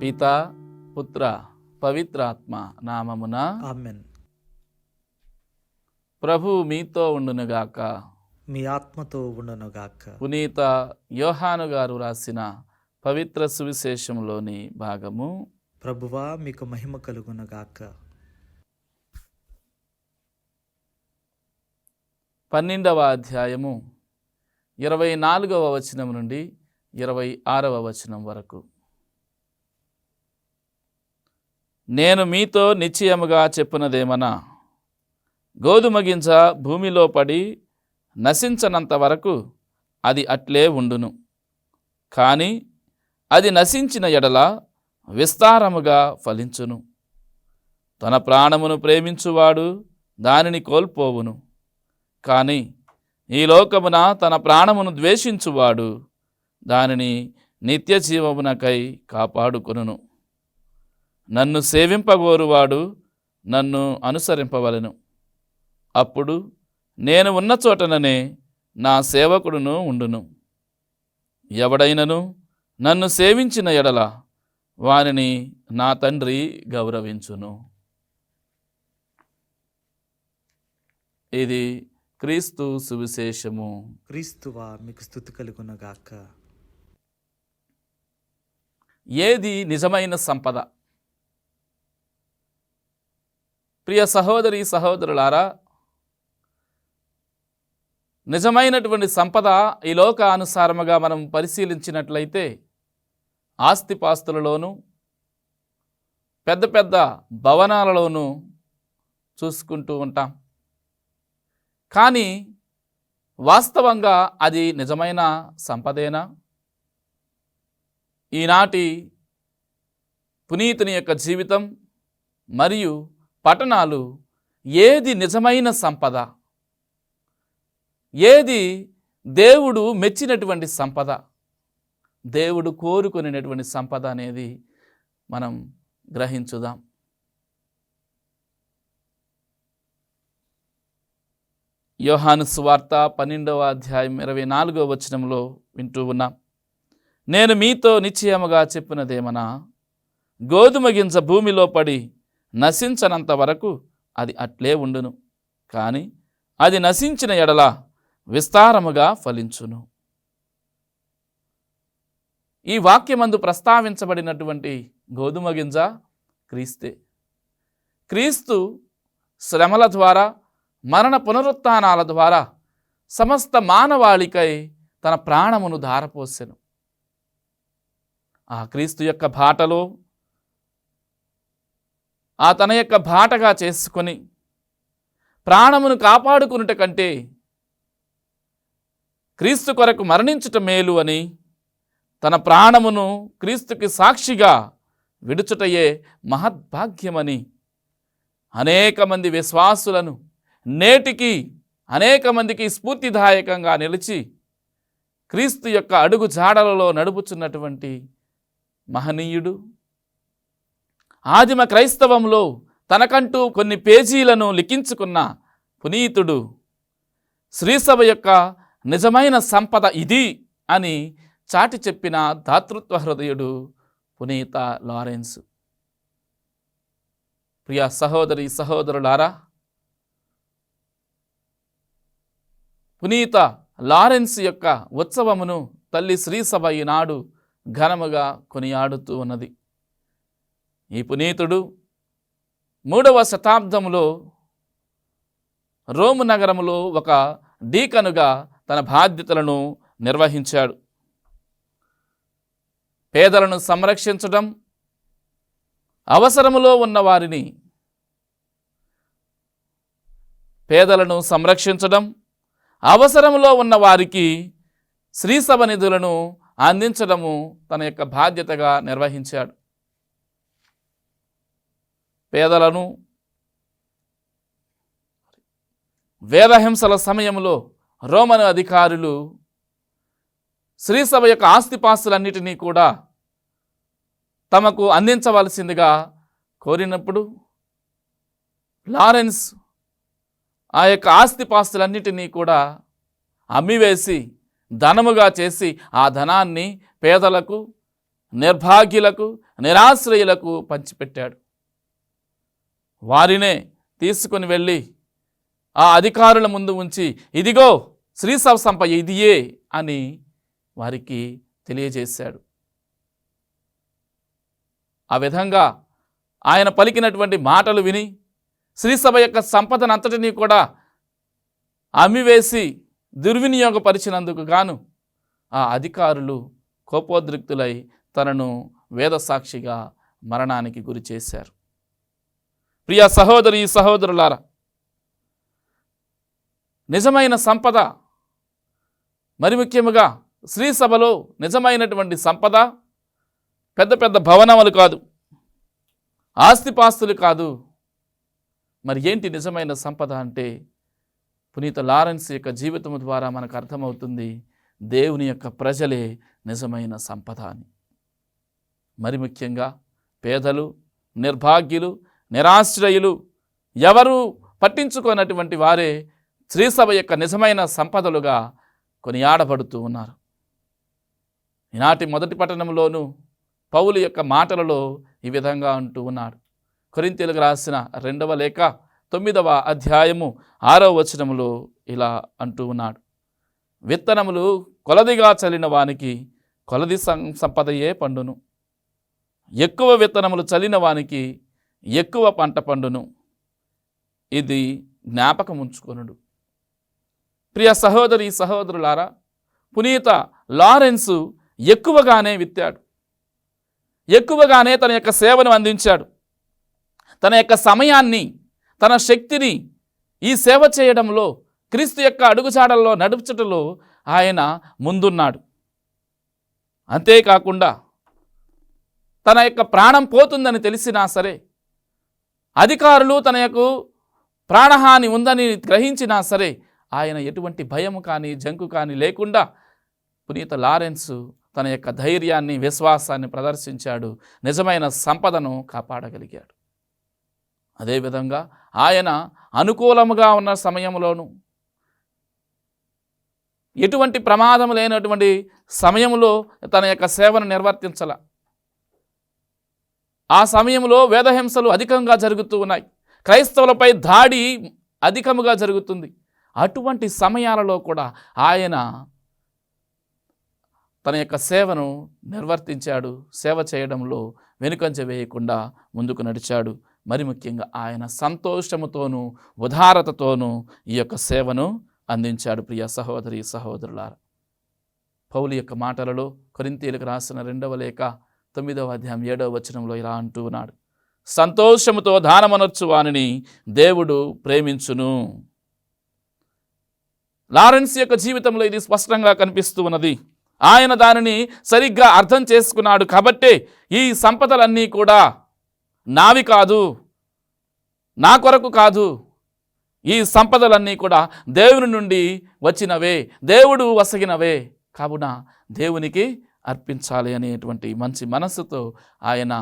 పితా పుత్ర పవిత్రాత్మ నామమున ఆమేన్. ప్రభువు మీతో ఉండునుగాక. మీ ఆత్మతో ఉండునుగాక. పునీత యోహాను గారు రాసిన పవిత్ర సువిశేషంలోని భాగము. ప్రభువా మీకు మహిమ కలుగునుగాక. 12వ అధ్యాయము 24వ వచనం నుండి 26వ వచనం వరకు. నేను మీతో నిశ్చయముగా చెప్పునదేమనా, గోధుమ గింజ భూమిలో పడి నశించనంత వరకు అది అట్లే ఉండును. కానీ అది నశించిన ఎడల విస్తారముగా ఫలించును. తన ప్రాణమును ప్రేమించువాడు దానిని కోల్పోవును. కానీ ఈ లోకమున తన ప్రాణమును ద్వేషించువాడు దానిని నిత్య జీవమునకై కాపాడుకొనును. నన్ను సేవింపగోరువాడు నన్ను అనుసరింపవలెను. అప్పుడు నేను ఉన్న చోటననే నా సేవకుడును ఉండును. ఎవడైనను నన్ను సేవించిన ఎడల వానిని నా తండ్రి గౌరవించును. ఇది క్రీస్తు సువిశేషము. క్రీస్తువా మీకు స్తుతి కలుగునుగాక. ఏది నిజమైన సంపద? ప్రియ సహోదరి సహోదరులారా, నిజమైనటువంటి సంపద ఈ లోకానుసారముగా మనం పరిశీలించినట్లయితే ఆస్తిపాస్తులలోనూ పెద్ద పెద్ద భవనాలలోనూ చూసుకుంటూ ఉంటాం. కానీ వాస్తవంగా అది నిజమైన సంపదేనా? ఈనాటి పునీతుని యొక్క జీవితం మరియు పఠనాలు ఏది నిజమైన సంపద, ఏది దేవుడు మెచ్చినటువంటి సంపద, దేవుడు కోరుకునేటువంటి సంపద అనేది మనం గ్రహించుదాం. యోహాను సువార్త 12వ అధ్యాయం 24వ వచనంలో వింటూ ఉన్నాం. నేను మీతో నిశ్చయముగా చెప్పినదేమనా, గోధుమ గింజ భూమిలో పడి నశించనంత వరకు అది అట్లే ఉండును. కానీ అది నశించిన ఎడల విస్తారముగా ఫలించును. ఈ వాక్యమందు ప్రస్తావించబడినటువంటి గోధుమ గింజ క్రీస్తే. క్రీస్తు శ్రమల ద్వారా, మరణ పునరుత్థానాల ద్వారా సమస్త మానవాళికై తన ప్రాణమును ధారపోసెను. ఆ క్రీస్తు యొక్క బాటలో, ఆ తన యొక్క బాటగా చేసుకొని ప్రాణమును కాపాడుకునుట కంటే క్రీస్తు కొరకు మరణించుట మేలు అని తన ప్రాణమును క్రీస్తుకి సాక్షిగా విడుచుటయే మహద్భాగ్యమని అనేక మంది విశ్వాసులను నేటికి అనేక మందికి స్ఫూర్తిదాయకంగా నిలిచి క్రీస్తు యొక్క అడుగు జాడలలో నడుపుచున్నటువంటి మహనీయుడు, ఆదిమ క్రైస్తవంలో తనకంటూ కొన్ని పేజీలను లిఖించుకున్న పునీతుడు, శ్రీసభ యొక్క నిజమైన సంపద ఇది అని చాటి చెప్పిన దాతృత్వ హృదయుడు పునీత లారెన్స్. ప్రియ సహోదరి సహోదరులారా, పునీత లారెన్స్ యొక్క ఉత్సవమును తల్లి శ్రీసభ ఈనాడు ఘనముగా కొనియాడుతూ ఉన్నది. ఈ పునీతుడు 3వ శతాబ్దములో రోము నగరములో ఒక డీకనుగా తన బాధ్యతలను నిర్వహించాడు. పేదలను సంరక్షించడం, అవసరములో ఉన్న వారిని పేదలను సంరక్షించడం, అవసరములో ఉన్న వారికి శ్రీసభ నిధులను అందించడము తన యొక్క బాధ్యతగా నిర్వహించాడు. పేదలను వేదహింసల సమయంలో రోమను అధికారులు శ్రీసభ యొక్క ఆస్తిపాస్తులన్నిటినీ కూడా తమకు అందించవలసిందిగా కోరినప్పుడు లారెన్స్ ఆ యొక్క ఆస్తిపాస్తులన్నిటినీ కూడా అమ్మివేసి ధనముగా చేసి ఆ ధనాన్ని పేదలకు నిర్భాగ్యులకు, నిరాశ్రయులకు పంచిపెట్టాడు. వారినే తీసుకుని వెళ్ళి ఆ అధికారుల ముందు ఉంచి, ఇదిగో శ్రీసభ సంపద ఇదియే అని వారికి తెలియజేశాడు. ఆ విధంగా ఆయన పలికినటువంటి మాటలు విని శ్రీసభ యొక్క సంపదనంతటినీ కూడా అమ్మివేసి దుర్వినియోగపరిచినందుకు గాను ఆ అధికారులు కోపోద్రిక్తులై తనను వేదసాక్షిగా మరణానికి గురి చేశారు. ప్రియ సహోదరి సహోదరులారా, నిజమైన సంపద, మరి ముఖ్యముగా శ్రీసభలో నిజమైనటువంటి సంపద పెద్ద పెద్ద భవనములు కాదు, ఆస్తిపాస్తులు కాదు. మరి ఏంటి నిజమైన సంపద అంటే, పునీత లారెన్స్ యొక్క జీవితం ద్వారా మనకు అర్థమవుతుంది, దేవుని యొక్క ప్రజలే నిజమైన సంపద అని. మరి ముఖ్యంగా పేదలు, నిర్భాగ్యులు, నిరాశ్రయులు, ఎవరు పట్టించుకోనటువంటి వారే శ్రీసభ యొక్క నిజమైన సంపదలుగా కొనియాడబడుతూ ఉన్నారు. ఈనాటి మొదటి పట్టణంలోనూ పౌలు యొక్క మాటలలో ఈ విధంగా అంటూ ఉన్నాడు. కొరింథీయులకు రాసిన 2వ లేఖ 9వ అధ్యాయము 6వ వచనములో ఇలా అంటూ ఉన్నాడు, విత్తనములు కొలదిగా చల్లిన వానికి కొలది సంపదయే పండును, ఎక్కువ విత్తనములు చల్లిన వానికి ఎక్కువ పంట పండును, ఇది జ్ఞాపకం ఉంచుకొనుడు. ప్రియ సహోదరి సహోదరులారా, పునీత లారెన్సు ఎక్కువగానే విత్తాడు, ఎక్కువగానే తన యొక్క సేవను అందించాడు. తన యొక్క సమయాన్ని, తన శక్తిని ఈ సేవ చేయడంలో, క్రీస్తు యొక్క అడుగుజాడల్లో నడుపుచటలో ఆయన ముందున్నాడు. అంతేకాకుండా తన యొక్క ప్రాణం పోతుందని తెలిసినా సరే, అధికారులు తన యొక్క ప్రాణహాని ఉందని గ్రహించినా సరే, ఆయన ఎటువంటి భయం కానీ జంకు కానీ లేకుండా పునీత లారెన్సు తన యొక్క ధైర్యాన్ని, విశ్వాసాన్ని ప్రదర్శించాడు, నిజమైన సంపదను కాపాడగలిగాడు. అదేవిధంగా ఆయన అనుకూలముగా ఉన్న సమయంలోనూ, ఎటువంటి ప్రమాదం లేనటువంటి సమయంలో తన యొక్క సేవను నిర్వర్తించాల. ఆ సమయంలో వేదహింసలు అధికంగా జరుగుతూ ఉన్నాయి, క్రైస్తవులపై దాడి అధికముగా జరుగుతుంది. అటువంటి సమయాలలో కూడా ఆయన తన యొక్క సేవను నిర్వర్తించాడు. సేవ చేయడంలో వెనుకంజ వేయకుండా ముందుకు నడిచాడు. మరి ముఖ్యంగా ఆయన సంతోషముతోనూ ఉదారతతోనూ ఈ యొక్క సేవను అందించాడు. ప్రియ సహోదరి సహోదరులారా, పౌలు యొక్క మాటలలో కొరింథీయులకు రాసిన 2వ లేఖ 9వ అధ్యాయం 7వ వచనంలో ఇలా అంటూ ఉన్నాడు, సంతోషముతో దానమనొచ్చు వానిని దేవుడు ప్రేమించును. లారెన్స్ యొక్క జీవితంలో ఇది స్పష్టంగా కనిపిస్తూ ఉన్నది. ఆయన దానిని సరిగ్గా అర్థం చేసుకున్నాడు. కాబట్టే ఈ సంపదలన్నీ కూడా నావి కాదు, నా కొరకు కాదు, ఈ సంపదలన్నీ కూడా దేవుని నుండి వచ్చినవే, దేవుడు వసగినవే, కావున దేవునికి అర్పించాలి అనేటువంటి మంచి మనస్సుతో ఆయన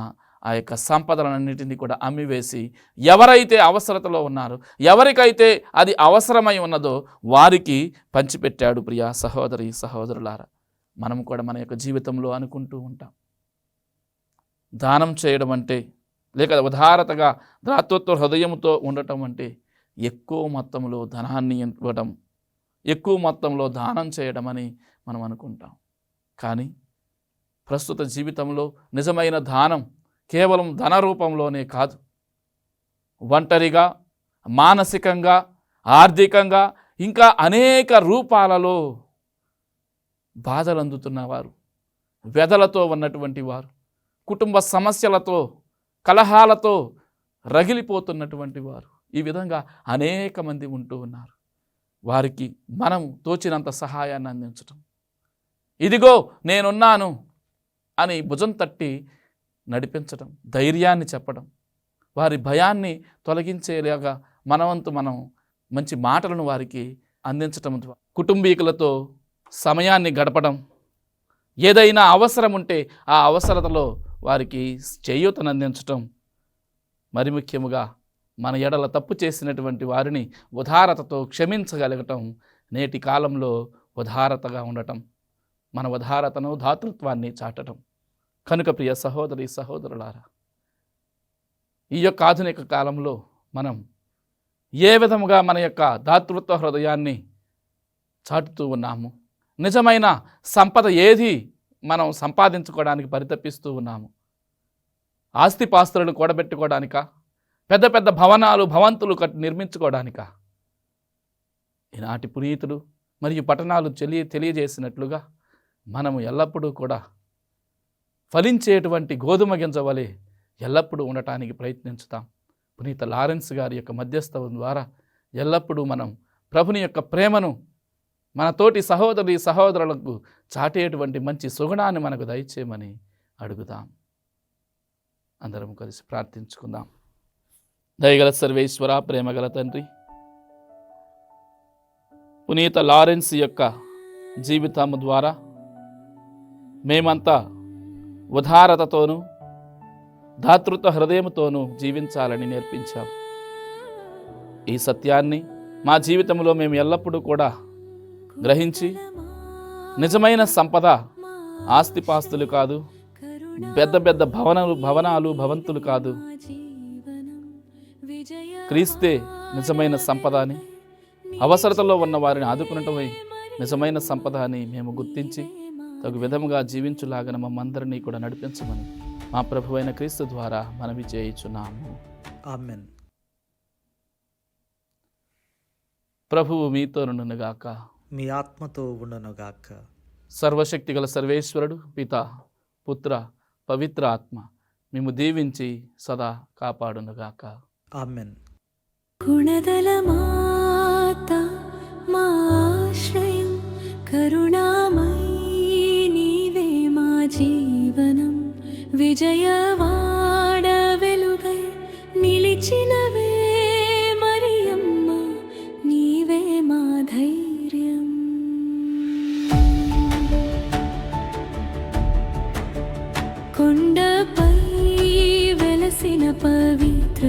ఆ యొక్క సంపదలన్నింటినీ కూడా అమ్మివేసి, ఎవరైతే అవసరతలో ఉన్నారో, ఎవరికైతే అది అవసరమై ఉన్నదో వారికి పంచిపెట్టాడు. ప్రియ సహోదరి సహోదరులారా, మనం కూడా మన యొక్క జీవితంలో అనుకుంటూ ఉంటాం, దానం చేయడం అంటే, లేక ఉదారతగా దాతృత్వ హృదయంతో ఉండటం అంటే ఎక్కువ మొత్తంలో ధనాన్ని ఇవ్వడం, ఎక్కువ మొత్తంలో దానం చేయడం అని మనం అనుకుంటాం. కానీ ప్రస్తుత జీవితంలో నిజమైన దానం కేవలం ధన రూపంలోనే కాదు, ఒంటరిగా, మానసికంగా, ఆర్థికంగా, ఇంకా అనేక రూపాలలో బాధలు అందుతున్నవారు, వ్యధలతో ఉన్నటువంటి వారు, కుటుంబ సమస్యలతో, కలహాలతో రగిలిపోతున్నటువంటి వారు, ఈ విధంగా అనేక మంది ఉంటూ ఉన్నారు. వారికి మనం తోచినంత సహాయాన్ని అందించటం, ఇదిగో నేనున్నాను అని భుజం తట్టి నడిపించడం, ధైర్యాన్ని చెప్పడం, వారి భయాన్ని తొలగించేలాగా మనవంతు మనం మంచి మాటలను వారికి అందించటం, కుటుంబీకులతో సమయాన్ని గడపడం, ఏదైనా అవసరం ఉంటే ఆ అవసరతలో వారికి చేయూతను అందించటం, మరి ముఖ్యముగా మన ఎడల తప్పు చేసినటువంటి వారిని ఉదారతతో క్షమించగలగటం, నేటి కాలంలో ఉదారతగా ఉండటం, మన ఉదారతను, దాతృత్వాన్ని చాటడం, కనుక ప్రియ సహోదరి సహోదరులారా, ఈ యొక్క ఆధునిక కాలంలో మనం ఏ విధముగా మన యొక్క దాతృత్వ హృదయాన్ని చాటుతూ ఉన్నాము, నిజమైన సంపద ఏది మనం సంపాదించుకోవడానికి పరితపిస్తూ ఉన్నాము? ఆస్తిపాస్తులను కూడబెట్టుకోవడానికా? పెద్ద పెద్ద భవనాలు భవంతులు నిర్మించుకోవడానికా? ఈనాటి పునీతులు మరియు పట్టణాలు తెలియజేసినట్లుగా మనము ఎల్లప్పుడూ కూడా ఫలించేటువంటి గోధుమ గింజ వలె ఎల్లప్పుడూ ఉండటానికి ప్రయత్నించుతాం. పునీత లారెన్స్ గారి యొక్క మధ్యస్థం ద్వారా ఎల్లప్పుడూ మనం ప్రభుని యొక్క ప్రేమను మన తోటి సహోదరి సహోదరులకు చాటేటువంటి మంచి సుగుణాన్ని మనకు దయచేయమని అడుగుదాం. అందరం కలిసి ప్రార్థించుకుందాం. దయగల సర్వేశ్వర, ప్రేమగల తండ్రి, పునీత లారెన్స్ యొక్క జీవితం ద్వారా మేమంతా ఉదారతతోనూ దాతృత్వ హృదయంతోనూ జీవించాలని నేర్పించాం. ఈ సత్యాన్ని మా జీవితంలో మేము ఎల్లప్పుడూ కూడా గ్రహించి నిజమైన సంపద ఆస్తిపాస్తులు కాదు, పెద్ద పెద్ద భవనాలు భవంతులు కాదు, క్రీస్తే నిజమైన సంపద అని, అవసరతలో ఉన్న వారిని ఆదుకునటమే నిజమైన సంపద అని మేము గుర్తించి తగు విధముగా జీవించులాగన మమ్మందరినీ కూడా నడిపించమని మా ప్రభువైన క్రీస్తు ద్వారా మనవి చేయుచున్నాము. ఆమేన్. ప్రభువు మీతోనుగాక, మీ ఆత్మతో ఉండునుగాక. సర్వశక్తిగల సర్వేశ్వరుడు పిత, పుత్ర, పవిత్ర ఆత్మ మేము దీవించి సదా కాపాడునుగాక. ఆమేన్. గుణదల మాత మా ఆశ్రయం, కరుణామయీ నీవే మా జీవనం, విజయవాడ వెలుగై నిలిచినవే మరియమ్మ, నీవే మా ధైర్యం. కొండపై వెలసిన పవిత్ర